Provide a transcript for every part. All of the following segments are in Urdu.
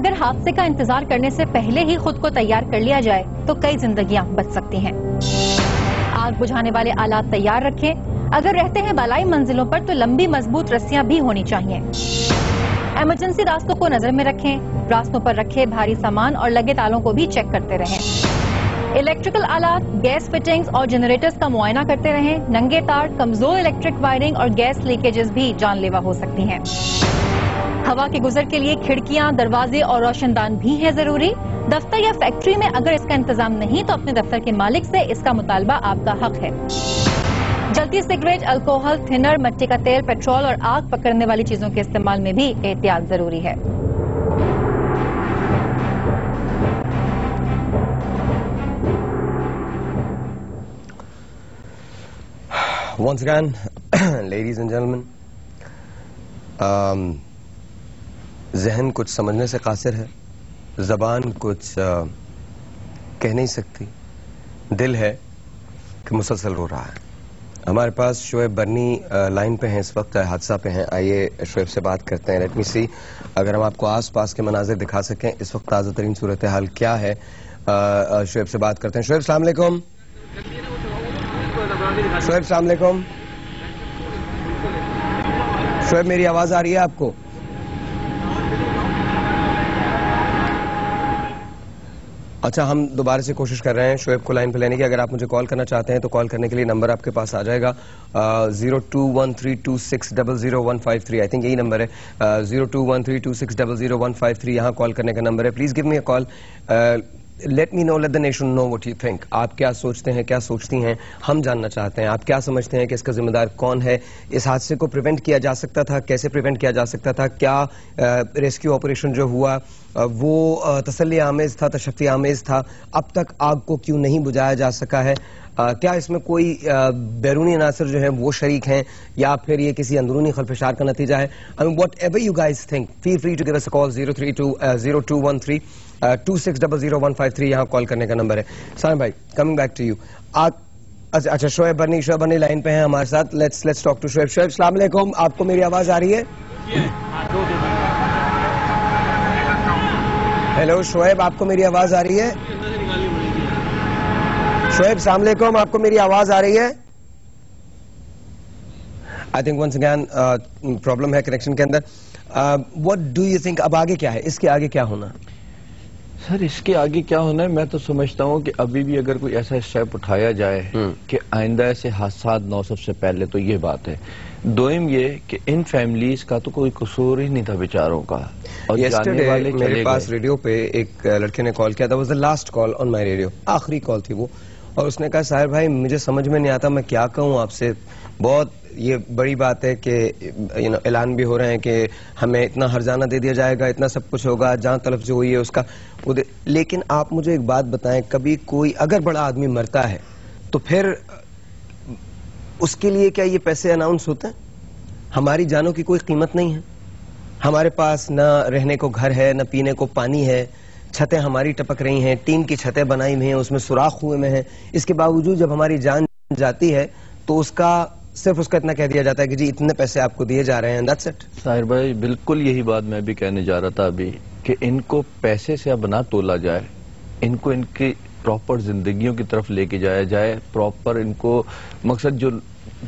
اگر حادثے کا انتظار کرنے سے پہلے ہی خود کو تیار کر لیا جائے تو کئی زندگیاں بچ سکتی ہیں۔ آگ بجھانے والے آلات تیار رکھیں۔ اگر رہتے ہیں بالائی منزلوں پر تو لمبی مضبوط رسیاں بھی ہونی چاہیے۔ ایمرجنسی راستوں کو نظر میں رکھیں۔ راستوں پر رکھے بھاری سامان اور لگے تالوں کو بھی چیک کرتے رہیں۔ الیکٹریکل آلات، گیس فٹنگز اور جنریٹرز کا معائنہ کرتے رہیں۔ ننگے تار، کمزور الیکٹرک وائرنگ اور گیس لیکیجز بھی جان لیوا ہو سکتی ہیں۔ ہوا کے گزر کے لیے کھڑکیاں، دروازے اور روشن دان بھی ہیں ضروری۔ دفتر یا فیکٹری میں اگر اس کا انتظام نہیں تو اپنے دفتر کے مالک سے اس کا مطالبہ آپ کا حق ہے۔ جلتی سگریٹ، الکوہل، تھنر، مٹی کا تیل، پیٹرول اور آگ پکڑنے والی چیزوں کے استعمال میں بھی احتیاط ضروری ہے۔ Once again, ladies and gentlemen, ذہن کچھ سمجھنے سے قاصر ہے، زبان کچھ کہہ نہیں سکتی، دل ہے کہ مسلسل رو رہا ہے۔ ہمارے پاس شعیب برنی لائن پہ ہیں، اس وقت حادثہ پہ ہیں۔ آئیے شعیب سے بات کرتے ہیں۔ لیٹ می سی اگر ہم آپ کو آس پاس کے مناظر دکھا سکیں اس وقت تازہ ترین صورتحال کیا ہے۔ شعیب سے بات کرتے ہیں۔ شعیب السلام علیکم۔ شعیب السلام علیکم۔ شعیب میری آواز آ رہی ہے آپ کو؟ اچھا، ہم دوبارہ سے کوشش کر رہے ہیں شعیب کو لائن پہ لینے کی۔ اگر آپ مجھے کال کرنا چاہتے ہیں تو کال کرنے کے لیے نمبر آپ کے پاس آ جائے گا 021326000153۔ آئی تھنک یہی نمبر ہے 021326000153، یہاں کال کرنے کا نمبر ہے۔ Please give me a call, let me know, let the nation know what you think. آپ کیا سوچتے ہیں، کیا سوچتی ہیں، ہم جاننا چاہتے ہیں۔ آپ کیا سمجھتے ہیں کہ اس کا ذمہ دار کون ہے؟ اس حادثے کو پریونٹ کیا جا سکتا تھا؟ کیسے پریونٹ کیا جا سکتا تھا؟ کیا ریسکیو آپریشن جو ہوا وہ تسلی آمیز تھا، تشفی آمیز تھا؟ اب تک آگ کو کیوں نہیں بجھایا جا سکا ہے؟ کیا اس میں کوئی بیرونی عناصر جو ہیں وہ شریک ہیں یا پھر یہ کسی اندرونی خلفشار کا نتیجہ ہے؟ Whatever you guys think, feel free to give us a call 021326000153، یہاں کال کرنے کا نمبر ہے۔ سائم بھائی، کمنگ بیک ٹو یو۔ اچھا، شعیب برنی لائن پہ ہیں ہمارے ساتھ۔ Let's talk to Shoaib. Shoaib السلام علیکم، آپ کو میری آواز آ رہی ہے؟ ہیلو شعیب، آپ کو میری آواز آ رہی ہے؟ شعیب السلام علیکم، آپ کو میری آواز آ رہی ہے؟ I think once again problem ہے کنیکشن کے اندر۔ واٹ ڈو یو تھنک، اب آگے کیا ہے، اس کے آگے کیا ہونا؟ سر اس کے آگے کیا ہونا ہے، میں تو سمجھتا ہوں کہ ابھی بھی اگر کوئی ایسا اسٹیپ اٹھایا جائے کہ آئندہ ایسے حادثات نہ ہو، سب سے پہلے تو یہ بات ہے۔ دوم یہ کہ ان فیملیز کا تو کوئی قصور ہی نہیں تھا بیچاروں کا، اور جانے والے چلے گئے۔ میرے پاس ریڈیو پہ ایک لڑکے نے کال کیا تھا، was the last call on my radio, آخری کال تھی وہ، اور اس نے کہا ساحر بھائی مجھے سمجھ میں نہیں آتا میں کیا کہوں آپ سے، بہت یہ بڑی بات ہے کہ اعلان بھی ہو رہے ہیں کہ ہمیں اتنا ہرجانہ دے دیا جائے گا، اتنا سب کچھ ہوگا، جہاں طلب جو ہوئی ہے اس کا، لیکن آپ مجھے ایک بات بتائیں، کبھی کوئی اگر بڑا آدمی مرتا ہے تو پھر اس کے لیے کیا یہ پیسے اناؤنس ہوتے ہیں؟ ہماری جانوں کی کوئی قیمت نہیں ہے، ہمارے پاس نہ رہنے کو گھر ہے، نہ پینے کو پانی ہے، چھتیں ہماری ٹپک رہی ہیں، ٹین کی چھتیں بنائی ہوئی ہیں، اس میں سوراخ ہوئے میں ہیں، اس کے باوجود جب ہماری جان جاتی ہے تو صرف اس کا اتنا کہہ دیا جاتا ہے کہ جی اتنے پیسے آپ کو دیے جا رہے ہیں، that's it۔ طاہر بھائی بالکل یہی بات میں بھی کہنے جا رہا تھا ابھی، کہ ان کو پیسے سے اب نہ تولا جائے، ان کو ان کی پراپر زندگیوں کی طرف لے کے جایا جائے، پراپر ان کو مقصد جو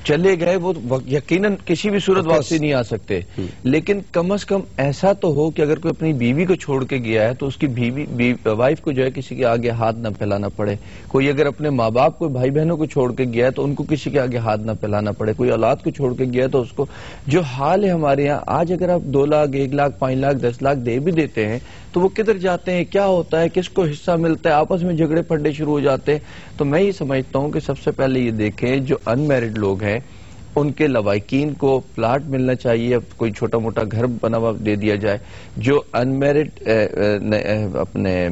چلے گئے وہ یقیناً کسی بھی صورت واپسی نہیں آ سکتے، لیکن کم از کم ایسا تو ہو کہ اگر کوئی اپنی بیوی کو چھوڑ کے گیا ہے تو اس کی وائف کو جو ہے کسی کے آگے ہاتھ نہ پھیلانا پڑے، کوئی اگر اپنے ماں باپ کو، بھائی بہنوں کو چھوڑ کے گیا ہے تو ان کو کسی کے آگے ہاتھ نہ پھیلانا پڑے، کوئی اولاد کو چھوڑ کے گیا ہے تو اس کو، جو حال ہے ہمارے یہاں آج اگر آپ 2 لاکھ 1 لاکھ 5 لاکھ 10 لاکھ دے بھی دیتے ہیں تو وہ کدھر جاتے ہیں، کیا ہوتا ہے، کس کو حصہ ملتا ہے، آپس میں جھگڑے پھڑنے شروع ہو جاتے ہیں۔ تو میں یہ سمجھتا ہوں کہ سب سے پہلے یہ دیکھیں جو ان میرڈ لوگ ہیں ان کے لوائقین کو پلاٹ ملنا چاہیے، کوئی چھوٹا موٹا گھر بنا ہوا دے دیا جائے، جو ان میرڈ اپنے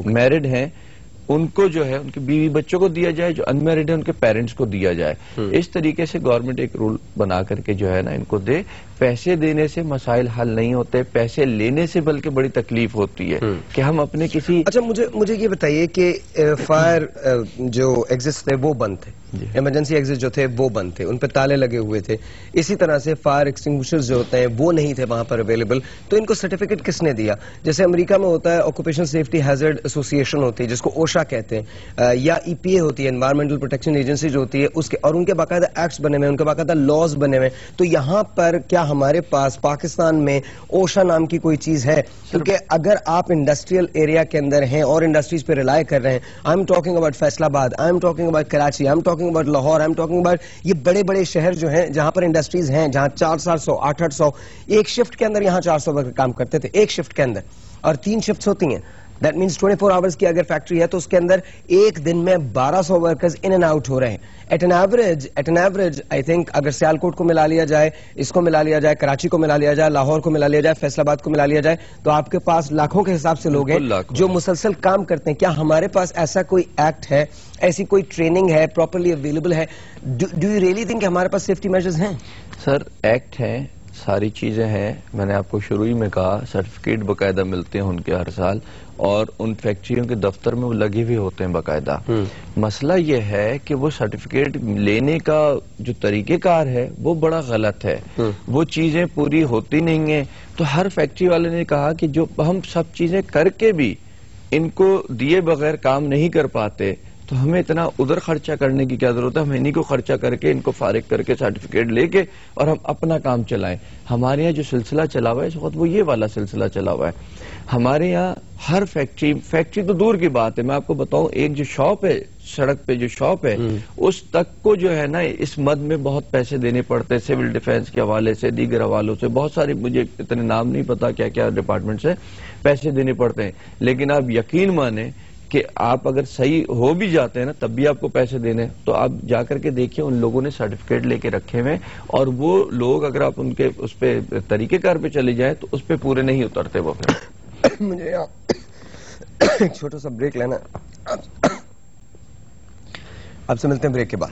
میرڈ ہیں ان کو جو ہے ان کے بیوی بچوں کو دیا جائے، جو ان میرڈ ہیں ان کے پیرنٹس کو دیا جائے۔ اس طریقے سے گورنمنٹ ایک رول بنا کر کے جو ہے نا ان کو دے۔ پیسے دینے سے مسائل حل نہیں ہوتے، پیسے لینے سے بلکہ بڑی تکلیف ہوتی ہے کہ ہم اپنے کسی... اچھا مجھے یہ بتائیے کہ فائر جو ایگزٹ تھے وہ بند تھے، ایمرجنسی ایگزٹ جو تھے وہ بند تھے، ان پہ تالے لگے ہوئے تھے، اسی طرح سے فائر ایکسٹنگوشرز جو ہوتے ہیں وہ نہیں تھے وہاں پر اویلیبل، تو ان کو سرٹیفکیٹ کس نے دیا؟ جیسے امریکہ میں ہوتا ہے آکوپیشن سیفٹی ہیزارڈ ایسوسی ایشن ہوتی ہے جس کو اوشا کہتے ہیں، یا ای پی اے ہوتی ہے انوائرمنٹل پروٹیکشن ایجنسی جو ہوتی ہے اس کے، اور ان کے باقاعدہ ایکٹس بنے ہوئے ہیں، ان کے باقاعدہ لاز بنے ہوئے ہیں. تو یہاں پر کیا ہمارے پاس پاکستان میں اوشا نام کی کوئی چیز ہے؟ کیونکہ اگر آپ انڈسٹریل ایریا کے اندر ہیں اور انڈسٹریز پہ ریلائی کر رہے ہیں، I am talking about Faisalabad, I am talking about Karachi, I am talking about Lahore, I am talking about یہ بڑے بڑے شہر جو ہیں جہاں پر انڈسٹریز ہیں، جہاں 400 800 ایک شفٹ کے اندر یہاں 400 ورکر کام کرتے تھے ایک شفٹ کے اندر، اور 3 شفٹس ہوتی ہیں، دیٹ مینس 24 آورز کی اگر فیکٹری ہے تو اس کے اندر ایک دن میں 1200 ورکرز ان اینڈ آؤٹ ہو رہے ہیں. At an average I think اگر سیالکوٹ کو ملا لیا جائے، اس کو ملا لیا جائے، کراچی کو ملا لیا جائے، لاہور کو ملا لیا جائے، فیصل آباد کو ملا لیا جائے، تو آپ کے پاس لاکھوں کے حساب سے لوگ ہیں جو مسلسل کام کرتے ہیں. کیا ہمارے پاس ایسا کوئی ایکٹ ہے، ایسی کوئی ٹریننگ ہے، پراپرلی اویلیبل ہے؟ ڈو یو ریئلی تھنک کہ ہمارے پاس سیفٹی میجرز ہیں؟ سر ایکٹ ہیں، ساری چیزیں ہیں، میں نے آپ کو شروع ہی میں کہا سرٹیفکیٹ باقاعدہ ملتے ہیں ان کے ہر سال، اور ان فیکٹریوں کے دفتر میں وہ لگے ہوئے ہوتے ہیں باقاعدہ. مسئلہ یہ ہے کہ وہ سرٹیفکیٹ لینے کا جو طریقہ کار ہے وہ بڑا غلط ہے، وہ چیزیں پوری ہوتی نہیں ہیں. تو ہر فیکٹری والے نے کہا کہ جو ہم سب چیزیں کر کے بھی ان کو دیے بغیر کام نہیں کر پاتے تو ہمیں اتنا ادھر خرچہ کرنے کی کیا ضرورت ہے، ہم انہی کو خرچہ کر کے ان کو فارغ کر کے سرٹیفکیٹ لے کے اور ہم اپنا کام چلائیں. ہمارے یہاں جو سلسلہ چلا ہوا ہے اس وقت وہ یہ والا سلسلہ چلا ہوا ہے. ہمارے یہاں ہر فیکٹری تو دور کی بات ہے، میں آپ کو بتاؤں ایک جو شاپ ہے، سڑک پہ جو شاپ ہے اس تک کو جو ہے نا اس مد میں بہت پیسے دینے پڑتے ہیں، سول ڈیفنس کے حوالے سے، دیگر حوالوں سے، بہت ساری مجھے اتنے نام نہیں پتا کیا کیا ڈپارٹمنٹ سے پیسے دینے پڑتے ہیں. لیکن آپ یقین مانیں کہ آپ اگر صحیح ہو بھی جاتے ہیں نا تب بھی آپ کو پیسے دینے، تو آپ جا کر کے دیکھیں ان لوگوں نے سرٹیفکیٹ لے کے رکھے ہوئے، اور وہ لوگ اگر آپ ان کے اس پہ طریقہ کار پہ چلے جائیں تو اس پہ پورے نہیں اترتے. وہ پھر مجھے یہاں ایک چھوٹا سا بریک لینا، آپ سے ملتے ہیں بریک کے بعد.